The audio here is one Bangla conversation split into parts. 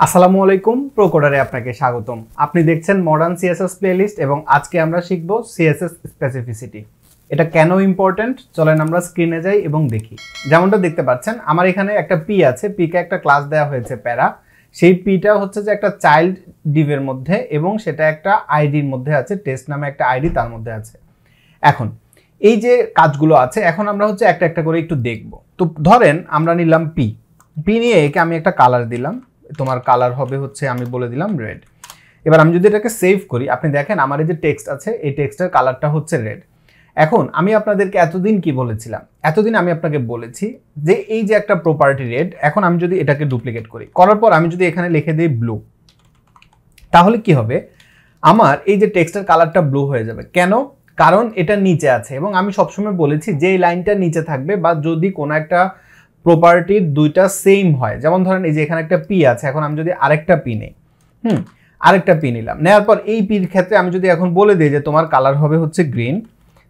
আসসালামু আলাইকুম প্রো কোডারে আপনাকে স্বাগতম। আপনি দেখছেন মডার্ন সিএসএস প্লেলিস্ট এবং আজকে আমরা শিখব সিএসএস স্পেসিফিসিটি। এটা কেন ইম্পর্টেন্ট চলেন আমরা স্ক্রিনে যাই এবং দেখি। যেমনটা দেখতে পাচ্ছেন আমার এখানে একটা পি আছে, পিকে একটা ক্লাস দেওয়া হয়েছে প্যারা। সেই পিটা হচ্ছে যে একটা চাইল্ড ডিভের মধ্যে এবং সেটা একটা আইডির মধ্যে আছে, টেস্ট নামে একটা আইডি তার মধ্যে আছে। এখন এই যে কাজগুলো আছে এখন আমরা হচ্ছে একটা একটা করে একটু দেখব। তো ধরেন আমরা নিলাম পি নিয়ে একে আমি একটা কালার দিলাম, তোমার কালার হবে হচ্ছে আমি বলে দিলাম রেড। এবার আমি যদি এটাকে সেভ করি আপনি দেখেন আমার এই যে টেক্সট আছে এই টেক্সটের কালারটা হচ্ছে রেড। এখন আমি আপনাদেরকে এতদিন কি বলেছিলাম, এতদিন আমি আপনাকে বলেছি যে এই যে একটা প্রপার্টি রেড, এখন আমি যদি এটাকে ডুপ্লিকেট করি, করার পর আমি যদি এখানে লিখে দিই ব্লু, তাহলে কি হবে আমার এই যে টেক্সটের কালারটা ব্লু হয়ে যাবে। কেন? কারণ এটা নিচে আছে এবং আমি সবসময় বলেছি যে এই লাইনটা নিচে থাকবে বা যদি কোনো একটা প্রপার্টির দুইটা সেম হয়, যেমন ধরেন এই যে এখানে একটা পি আছে, এখন আমি যদি আরেকটা পি নেই, আরেকটা পি নিলাম, নেওয়ার পর এই পির ক্ষেত্রে আমি যদি এখন বলে দিই যে তোমার কালার হবে হচ্ছে গ্রিন,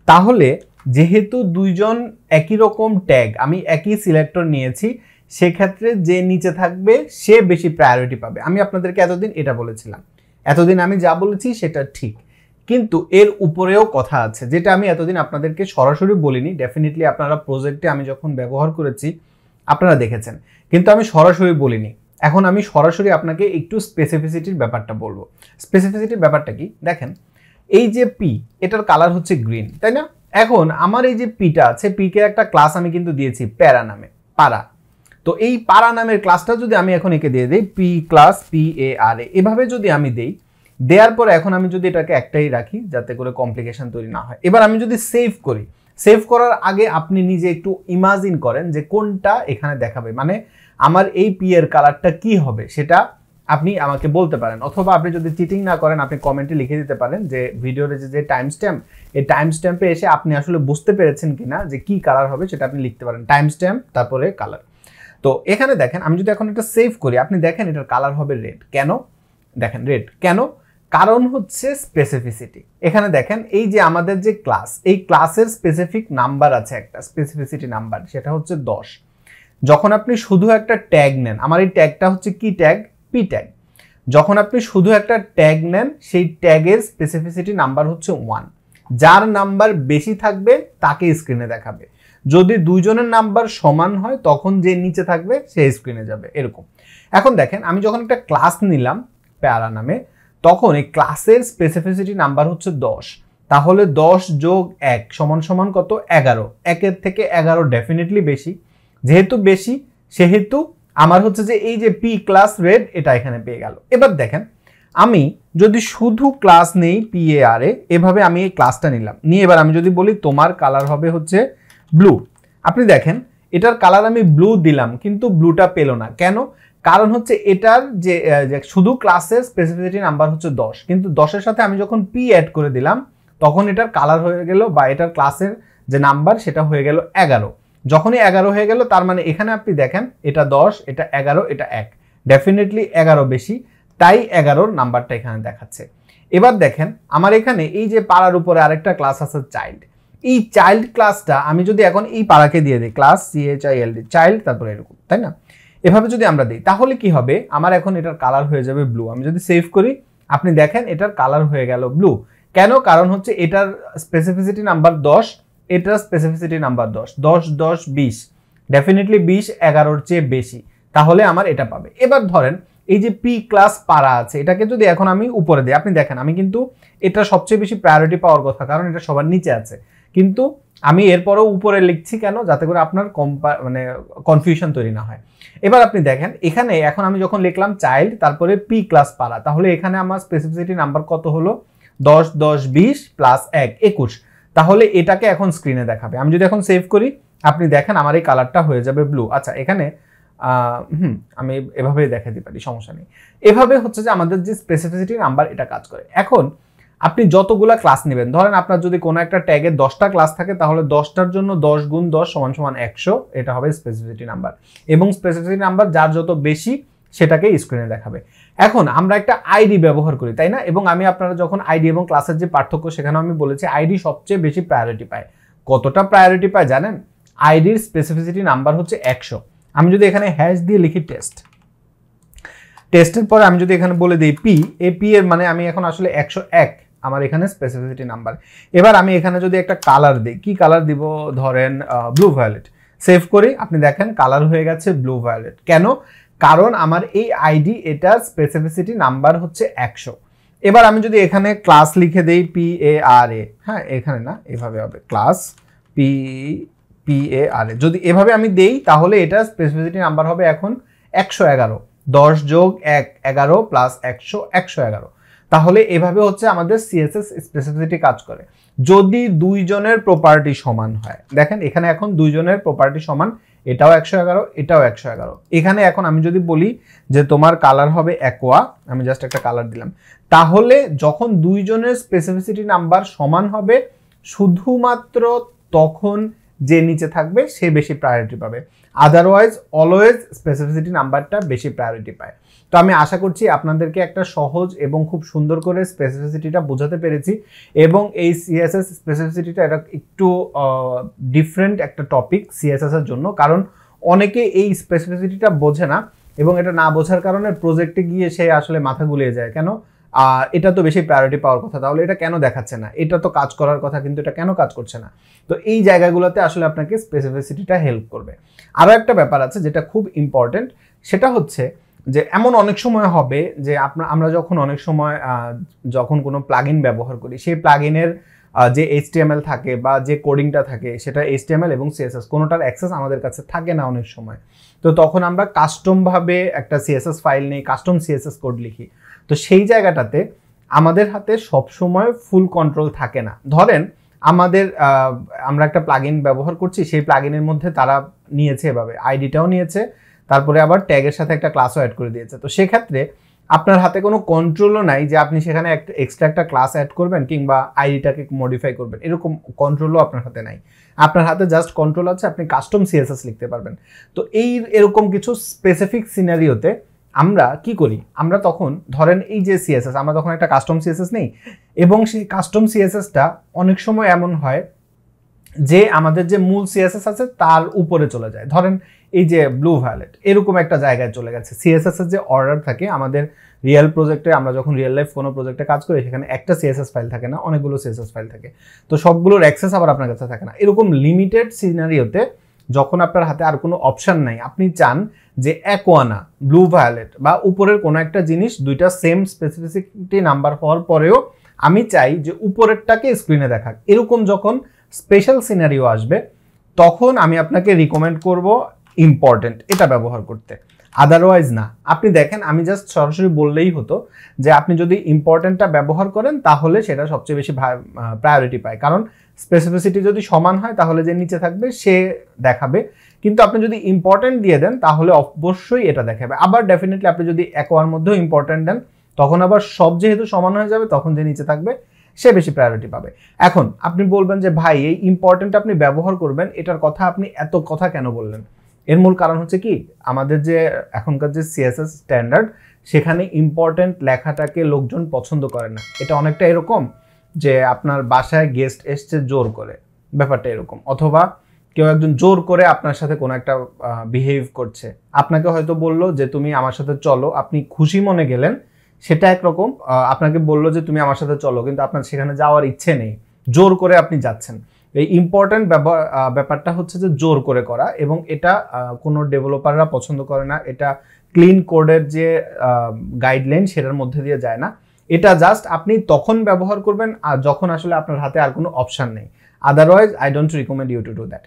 তাহলে যেহেতু দুইজন একই রকম ট্যাগ আমি একই সিলেক্টর নিয়েছি সেক্ষেত্রে যে নিচে থাকবে সে বেশি প্রায়োরিটি পাবে। আমি আপনাদেরকে এতদিন এটা বলেছিলাম, এতদিন আমি যা বলেছি সেটা ঠিক, কিন্তু এর উপরেও কথা আছে যেটা আমি এতদিন আপনাদেরকে সরাসরি বলিনি। ডেফিনেটলি আপনারা প্রজেক্টে আমি যখন ব্যবহার করেছি আপনারা দেখেছেন, কিন্তু আমি সরাসরি বলিনি। এখন আমি সরাসরি আপনাকে একটু স্পেসিফিসিটির ব্যাপারটা বলবো। স্পেসিফিসিটির ব্যাপারটা কি দেখেন, এই যে পি এটার কালার হচ্ছে গ্রিন, তাই না? এখন আমার এই যে পিটা আছে, পিকে একটা ক্লাস আমি কিন্তু দিয়েছি প্যারা নামে, পারা। তো এই পারা নামের ক্লাসটা যদি আমি এখন একে দিয়ে দিই পি ক্লাস PARA, এভাবে যদি আমি দেই, দেওয়ার পরে এখন আমি যদি এটাকে একটাই রাখি যাতে করে কমপ্লিকেশন তৈরি না হয়। এবার আমি যদি সেভ করি, সেভ করার আগে আপনি নিজে একটু ইমাজিন করেন যে কোনটা এখানে দেখাবে, মানে আমার এই পি এর কালারটা কি হবে সেটা আপনি আমাকে বলতে পারেন, অথবা আপনি যদি চিটিং না করেন আপনি কমেন্টে লিখে দিতে পারেন যে ভিডিওর যে টাইম স্ট্যাম্প, এই টাইম স্ট্যাম্পে এসে আপনি আসলে বুঝতে পেরেছেন কিনা যে কি কালার হবে সেটা আপনি লিখতে পারেন, টাইম স্ট্যাম্প তারপরে কালার। তো এখানে দেখেন আমি যদি এখন এটা সেভ করি আপনি দেখেন এটার কালার হবে রেড। কেন? দেখেন রেড কেন? কারণ হচ্ছে স্পেসিফিসিটি। এখানে দেখেন এই যে আমাদের যে ক্লাস, এই ক্লাসের স্পেসিফিক নাম্বার আছে একটা স্পেসিফিসিটি নাম্বার, সেটা হচ্ছে 10। যখন আপনি শুধু একটা ট্যাগ নেন, আমার এই ট্যাগটা হচ্ছে কি ট্যাগ? P tag. যখন আপনি শুধু একটা ট্যাগ নেন সেই ট্যাগের স্পেসিফিসিটি নাম্বার হচ্ছে 1। যার নাম্বার বেশি থাকবে তাকে স্ক্রিনে দেখাবে, যদি দুইজনের নাম্বার সমান হয় তখন যে নিচে থাকবে সে স্ক্রিনে যাবে, এরকম। এখন দেখেন আমি যখন একটা ক্লাস নিলাম প্যারা নামে, তখন এই ক্লাসের স্পেসিফিসিটি নাম্বার হচ্ছে 10, তাহলে 10 যোগ 1 সমান সমান কত? 11। 1-এর থেকে 11 ডেফিনেটলি বেশি, যেহেতু বেশি সেহেতু আমার হচ্ছে যে এই যে পি ক্লাস রেড এটা এখানে পেয়ে গেল। এবার দেখেন আমি যদি শুধু ক্লাস নেই PARA, এভাবে আমি এই ক্লাসটা নিলাম, নিয়ে এবার আমি যদি বলি তোমার কালার হবে হচ্ছে ব্লু, আপনি দেখেন এটার কালার আমি ব্লু দিলাম কিন্তু ব্লুটা পেল না। কেন? কারণ হচ্ছে এটার যে শুধু ক্লাসের স্পেসিফিসিটি নাম্বার হচ্ছে 10, কিন্তু 10-এর সাথে আমি যখন পি অ্যাড করে দিলাম তখন এটার কালার হয়ে গেল বা এটার ক্লাসের যে নাম্বার সেটা হয়ে গেল 11। যখনই 11 হয়ে গেল তার মানে এখানে আপনি দেখেন এটা 10, এটা 11, এটা 1, ডেফিনেটলি 11 বেশি, তাই 11-র নাম্বারটা এখানে দেখাচ্ছে। এবার দেখেন আমার এখানে এই যে পাড়ার উপরে আরেকটা ক্লাস আছে চাইল্ড, এই চাইল্ড ক্লাসটা আমি যদি এখন এই পাড়াকে দিয়ে দিই ক্লাস CHILD চাইল্ড, তারপরে এরকম, তাই না? এভাবে যদি আমরা দিই তাহলে কি হবে, আমার এখন এটার কালার হয়ে যাবে ব্লু। আমি যদি সেভ করি আপনি দেখেন এটার কালার হয়ে গেল ব্লু। কেন? কারণ হচ্ছে এটার স্পেসিফিসিটি নাম্বার 10, এটার স্পেসিফিসিটি নাম্বার 10, 10 10 20, ডেফিনেটলি 20 11-র চেয়ে বেশি, তাহলে আমার এটা পাবে। এবার ধরেন এই যে পি ক্লাস পারা আছে এটাকে যদি এখন আমি উপরে দিই, আপনি দেখেন আমি কিন্তু এটা সবচেয়ে বেশি প্রায়োরিটি পাওয়ার কথা কারণ এটা সবার নিচে আছে, কিন্তু আমি এরপরেও উপরে লিখছি কেন? যাতে করে আপনার মানে কনফিউশন তৈরি না হয়। এবার আপনি দেখেন এখানে এখন আমি যখন লিখলাম চাইল্ড তারপরে পি ক্লাস পারা, তাহলে এখানে আমার স্পেসিফিসিটি নাম্বার কত হলো? 10 10 20 প্লাস 1 21, তাহলে এটাকে এখন স্ক্রিনে দেখাবে। আমি যদি এখন সেভ করি আপনি দেখেন আমার এই কালারটা হয়ে যাবে ব্লু। আচ্ছা এখানে আমি এভাবেই দেখাতে পারি, সমস্যা নেই। এভাবে হচ্ছে যে আমাদের যে স্পেসিফিসিটি নাম্বার এটা কাজ করে। এখন আপনি যতগুলা ক্লাস নেবেন, ধরেন আপনার যদি কোনো একটা ট্যাগে 10টা ক্লাস থাকে তাহলে 10টার জন্য 10 গুণ 10 সমান সমান 100, এটা হবে স্পেসিফিসিটি নাম্বার, এবং স্পেসিফিসিটি নাম্বার যার যত বেশি সেটাকে স্ক্রিনে দেখাবে। এখন আমরা একটা আইডি ব্যবহার করি, তাই না? এবং আমি আপনারা যখন আইডি এবং ক্লাসের যে পার্থক্য সেখানে আমি বলেছি আইডি সবচেয়ে বেশি প্রায়োরিটি পায়। কতটা প্রায়োরিটি পায় জানেন? আইডির স্পেসিফিসিটি নাম্বার হচ্ছে 100। আমি যদি এখানে হ্যাশ দিয়ে লিখি টেস্ট, টেস্টের পরে আমি যদি এখানে বলে দিই পি, এই পি এর মানে আমি এখন আসলে 101 আমার এখানে স্পেসিফিসিটি নাম্বার। এবার আমি এখানে যদি একটা কালার দিই, কি কালার দিব, ধরেন ব্লু ভায়োলেট, সেভ করি, আপনি দেখেন কালার হয়ে গেছে ব্লু ভায়োলেট। কেন? কারণ আমার এই আইডি, এটা স্পেসিফিসিটি নাম্বার হচ্ছে 100। এবার আমি যদি এখানে ক্লাস লিখে দেই PARA, হ্যাঁ এখানে না, এভাবে হবে ক্লাস PARA, যদি এভাবে আমি দেই তাহলে এটা স্পেসিফিসিটি নাম্বার হবে এখন 111, 10 যোগ 1 11 প্লাস 100 111। তাহলে এভাবে হচ্ছে আমাদের সিএসএস স্পেসিফিসিটি কাজ করে। যদি দুইজনের প্রপার্টি সমান হয়, দেখেন এখানে এখন দুইজনের প্রপার্টি সমান, এটাও 111 এটাও 111। এখানে এখন আমি যদি বলি যে তোমার কালার হবে অ্যাকোয়া, আমি জাস্ট একটা কালার দিলাম, তাহলে যখন দুইজনের স্পেসিফিসিটি নাম্বার সমান হবে শুধুমাত্র তখন যে নিচে থাকবে সে বেশি প্রায়োরিটি পাবে, আদারওয়াইজ অলওয়েজ স্পেসিফিসিটি নাম্বারটা বেশি প্রায়োরিটি পায়। তো আমি আশা করছি আপনাদেরকে একটা সহজ এবং খুব সুন্দর করে স্পেসিফিসিটিটা বোঝাতে পেরেছি। এবং এই সিএসএস স্পেসিফিসিটিটা এটা একটু ডিফারেন্ট একটা টপিক সিএসএস এর জন্য, কারণ অনেকে এই স্পেসিফিসিটিটা বোঝে না এবং এটা না বোঝার কারণে প্রজেক্টে গিয়ে সে আসলে মাথা গুলিয়ে যায়, কেন এটা তো বেশি প্রায়োরিটি পাওয়ার কথা, তাহলে এটা কেন দেখাচ্ছে না, এটা তো কাজ করার কথা কিন্তু এটা কেন কাজ করছে না। তো এই জায়গাগুলোতে আসলে আপনাকে স্পেসিফিসিটিটা হেল্প করবে। আরও একটা ব্যাপার আছে যেটা খুব ইম্পর্টেন্ট, সেটা হচ্ছে যে এমন অনেক সময় হবে যে আমরা যখন অনেক সময় যখন কোনো প্লাগইন ব্যবহার করি, সেই প্লাগইনের যে HTML থাকে বা যে কোডিংটা থাকে সেটা HTML এবং CSS কোনোটার অ্যাক্সেস আমাদের কাছে থাকে না অনেক সময়। তো তখন আমরা কাস্টমভাবে একটা CSS ফাইল নেই, কাস্টম CSS কোড লিখি। তো সেই জায়গাটাতে আমাদের হাতে সবসময় ফুল কন্ট্রোল থাকে না। ধরেন আমরা একটা প্লাগইন ব্যবহার করছি, সেই প্লাগইনের মধ্যে তারা নিয়েছে এভাবে আইডিটাও নিয়েছে, তারপরে আবার ট্যাগের সাথে একটা ক্লাসও অ্যাড করে দিয়েছে। তো সেক্ষেত্রে আপনার হাতে কোনো কন্ট্রোলও নাই যে আপনি সেখানে একটা এক্সট্রা একটা ক্লাস অ্যাড করবেন কিংবা আইডিটাকে মডিফাই করবেন, এরকম কন্ট্রোলও আপনার হাতে নাই। আপনার হাতে জাস্ট কন্ট্রোল আছে, আপনি কাস্টম CSS লিখতে পারবেন। তো এরকম কিছু স্পেসিফিক সিনারিওতে আমরা কি করি, আমরা তখন ধরেন এই যে CSS, আমরা তখন একটা কাস্টম CSS নেই এবং সেই কাস্টম CSSটা অনেক সময় এমন হয় যে আমাদের যে মূল CSS আছে তার উপরে চলে যায়। ধরেন এই যে ব্লু ভায়োলেট এরকম একটা জায়গায় চলে গেছে। CSS এর যে অর্ডার থাকে আমাদের রিয়েল প্রজেক্টে, আমরা যখন রিয়েল লাইফ কোনো প্রজেক্টে কাজ করি সেখানে একটা CSS ফাইল থাকে না, অনেকগুলো CSS ফাইল থাকে। তো সবগুলোর অ্যাক্সেস আবার আপনার কাছে থাকে না। এরকম লিমিটেড সিনারিওতে যখন আপনার হাতে আর কোনো অপশন নাই, আপনি চান যে অ্যাকোয়ানা, ব্লু ভায়োলেট বা উপরের কোনো একটা জিনিস দুইটা সেম স্পেসিফিসিটি নাম্বার হওয়ার পরেও আমি চাই যে উপরেরটাকে স্ক্রিনে দেখাক, এরকম যখন স্পেশাল সিনারিও আসবে তখন আমি আপনাকে রিকমেন্ড করব ইম্পর্টেন্ট এটা ব্যবহার করতে, আদারওয়াইজ না। আপনি দেখেন আমি জাস্ট সরাসরি বললেই হতো যে আপনি যদি ইম্পর্টেন্টটা ব্যবহার করেন তাহলে সেটা সবচেয়ে বেশি প্রায়োরিটি পায়, কারণ স্পেসিফিসিটি যদি সমান হয় তাহলে যে নিচে থাকবে সে দেখাবে, কিন্তু আপনি যদি ইম্পর্টেন্ট দিয়ে দেন তাহলে অবশ্যই এটা দেখাবে। আবার ডেফিনেটলি আপনি যদি একোয়ার মধ্যেও ইম্পর্টেন্ট দেন তখন আবার সব যেহেতু সমান হয়ে যাবে তখন যে নিচে থাকবে সে বেশি প্রায়োরিটি পাবে। এখন আপনি বলবেন যে ভাই এই ইম্পর্টেন্ট আপনি ব্যবহার করবেন, এটার কথা আপনি এত কথা কেন বললেন? এর মূল কারণ হচ্ছে কি, আমাদের যে এখনকার যে CSS স্ট্যান্ডার্ড সেখানে ইম্পর্টেন্ট লেখাটাকে লোকজন পছন্দ করে না। এটা অনেকটা এরকম যে আপনার বাসায় গেস্ট এসছে জোর করে, ব্যাপারটা এরকম, অথবা কেউ একজন জোর করে আপনার সাথে কোনো একটা বিহেভ করছে, আপনাকে হয়তো বললো যে তুমি আমার সাথে চলো, আপনি খুশি মনে গেলেন, সেটা একরকম। আপনাকে বললো যে তুমি আমার সাথে চলো, কিন্তু আপনার সেখানে যাওয়ার ইচ্ছে নেই, জোর করে আপনি যাচ্ছেন। এই ইম্পর্টেন্ট ব্যাপারটা হচ্ছে যে জোর করে করা, এবং এটা কোনো ডেভেলপাররা পছন্দ করে না। এটা ক্লিন কোডের যে গাইডলাইন সেটার মধ্যে দিয়ে যায় না। এটা জাস্ট আপনি তখন ব্যবহার করবেন আর যখন আসলে আপনার হাতে আর কোনো অপশন নেই, otherwise I don't recommend you to do that.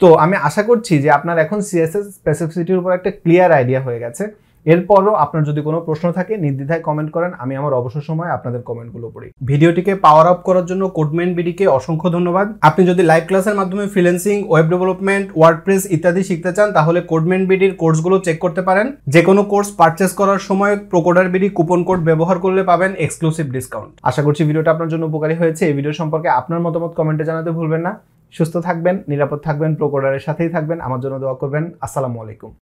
তো আমি আশা করছি যে আপনার এখন CSS স্পেসিফিসিটির উপর একটা ক্লিয়ার আইডিয়া হয়ে গেছে। এরপরও আপনার যদি কোনো প্রশ্ন থাকে নির্দ্বিধায় কমেন্ট করেন, আমি আমার অবসর সময় আপনাদের কমেন্টগুলো পড়ি। ভিডিওটিকে পাওয়ার আপ করার জন্য কোডমেন বিডিকে অসংখ্য ধন্যবাদ। আপনি যদি লাইভ ক্লাসের মাধ্যমে ফ্রিল্যান্সিং, ওয়েব ডেভেলপমেন্ট, ওয়ার্ডপ্রেস ইত্যাদি শিখতে চান তাহলে কোডমেন বিডির কোর্সগুলো চেক করতে পারেন। যে কোনো কোর্স পারচেস করার সময় প্রোকোডার বিডি কুপন কোড ব্যবহার করলে পাবেন এক্সক্লুসিভ ডিসকাউন্ট। আশা করছি ভিডিওটা আপনার জন্য উপকারী হয়েছে। এই ভিডিও সম্পর্কে আপনার মতামত কমেন্টে জানাতে ভুলবেন না। সুস্থ থাকবেন, নিরাপদ থাকবেন, প্রোকোডারের সাথেই থাকবেন, আমার জন্য দোয়া করবেন। আসসালামু আলাইকুম।